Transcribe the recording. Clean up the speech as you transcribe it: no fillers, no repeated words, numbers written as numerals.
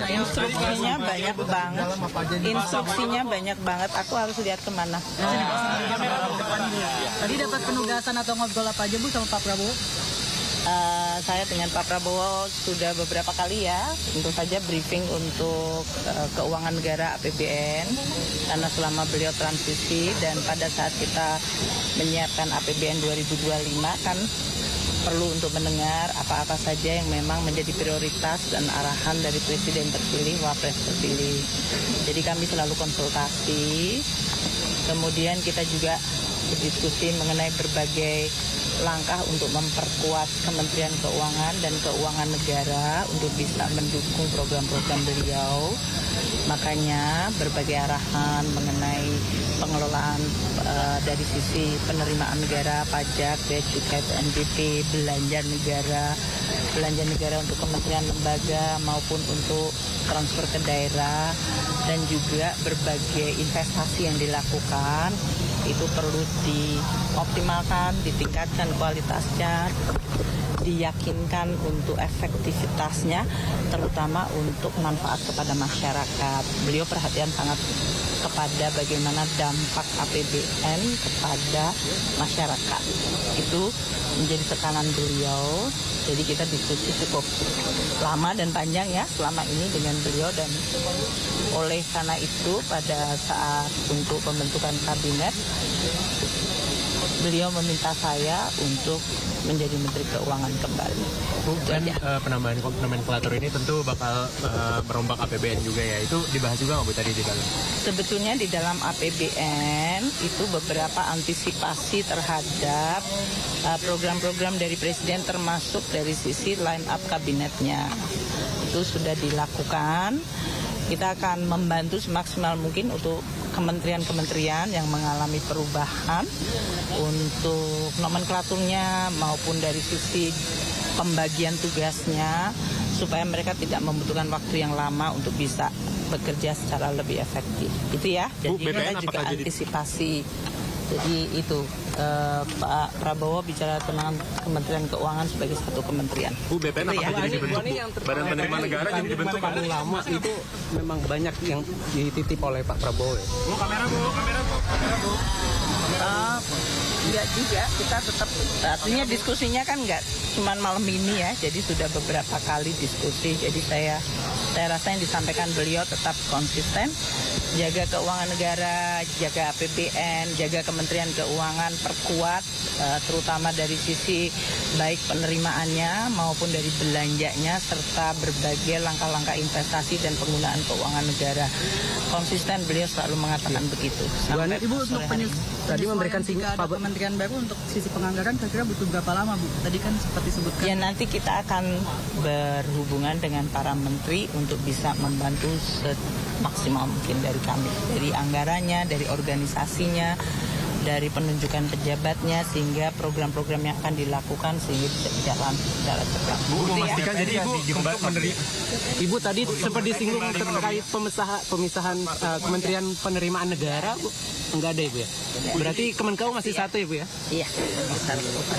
Instruksinya banyak banget. Instruksinya banyak banget. Aku harus lihat kemana. Tadi dapat penugasan atau ngobrol apa aja Bu sama Pak Prabowo? Saya dengan Pak Prabowo sudah beberapa kali ya, tentu saja briefing untuk keuangan negara APBN, karena selama beliau transisi dan pada saat kita menyiapkan APBN 2025 kan perlu untuk mendengar apa-apa saja yang memang menjadi prioritas dan arahan dari Presiden terpilih, Wapres terpilih. Jadi kami selalu konsultasi, kemudian kita juga berdiskusi mengenai berbagai langkah untuk memperkuat Kementerian Keuangan dan Keuangan Negara untuk bisa mendukung program-program beliau. Makanya berbagai arahan mengenai pengelolaan dari sisi penerimaan negara, pajak, bea cukai, PNBP, belanja negara untuk kementerian lembaga maupun untuk transfer ke daerah, dan juga berbagai investasi yang dilakukan itu perlu dioptimalkan, ditingkatkan kualitasnya, diyakinkan untuk efektivitasnya, terutama untuk manfaat kepada masyarakat. Beliau perhatian sangat kepada bagaimana dampak APBN kepada masyarakat. Itu menjadi tekanan beliau. Jadi kita diskusi cukup lama dan panjang ya selama ini dengan beliau, dan oleh karena itu pada saat untuk pembentukan kabinet beliau meminta saya untuk menjadi Menteri Keuangan kembali. Bu, dan penambahan nomenklatur ini tentu bakal merombak APBN juga ya. Itu dibahas juga nggak Bu tadi di dalam? Sebetulnya di dalam APBN itu beberapa antisipasi terhadap program-program dari Presiden, termasuk dari sisi line up kabinetnya. Itu sudah dilakukan. Kita akan membantu semaksimal mungkin untuk kementerian-kementerian yang mengalami perubahan untuk nomenklaturnya maupun dari sisi pembagian tugasnya, supaya mereka tidak membutuhkan waktu yang lama untuk bisa bekerja secara lebih efektif. Itu ya. Jadi kita juga antisipasi. Jadi itu Pak Prabowo bicara tentang Kementerian Keuangan sebagai satu kementerian. Bu, BPN apakah jadi dibentuk? Badan Penerimaan Negara jadi dibentuk kampung lama itu memang banyak yang dititip oleh Pak Prabowo ya? Bu, kamera Bu. Enggak juga, kita tetap, artinya diskusinya kan enggak cuma malam ini ya, jadi sudah beberapa kali diskusi. Jadi saya rasa yang disampaikan beliau tetap konsisten, jaga keuangan negara, jaga APBN, jaga Kementerian Keuangan, perkuat terutama dari sisi baik penerimaannya maupun dari belanjanya, serta berbagai langkah-langkah investasi dan penggunaan keuangan negara. Konsisten beliau selalu mengatakan begitu. Sampai Ibu untuk tadi memberikan jika ada kementerian baru untuk sisi penganggaran kira-kira butuh berapa lama Bu? Tadi kan sempat disebutkan. Ya nanti kita akan berhubungan dengan para menteri untuk bisa membantu semaksimal mungkin dari kami, dari anggarannya, dari organisasinya, dari penunjukan pejabatnya, sehingga program-program yang akan dilakukan sehingga bisa berjalan secara cepat. Bu, memastikan jadi Ibu tadi sempat disinggung terkait pemisahan Kementerian Penerimaan Negara, Bu. Enggak ada Ibu ya? Berarti Kemenkeu masih satu Ibu ya? Iya, satu.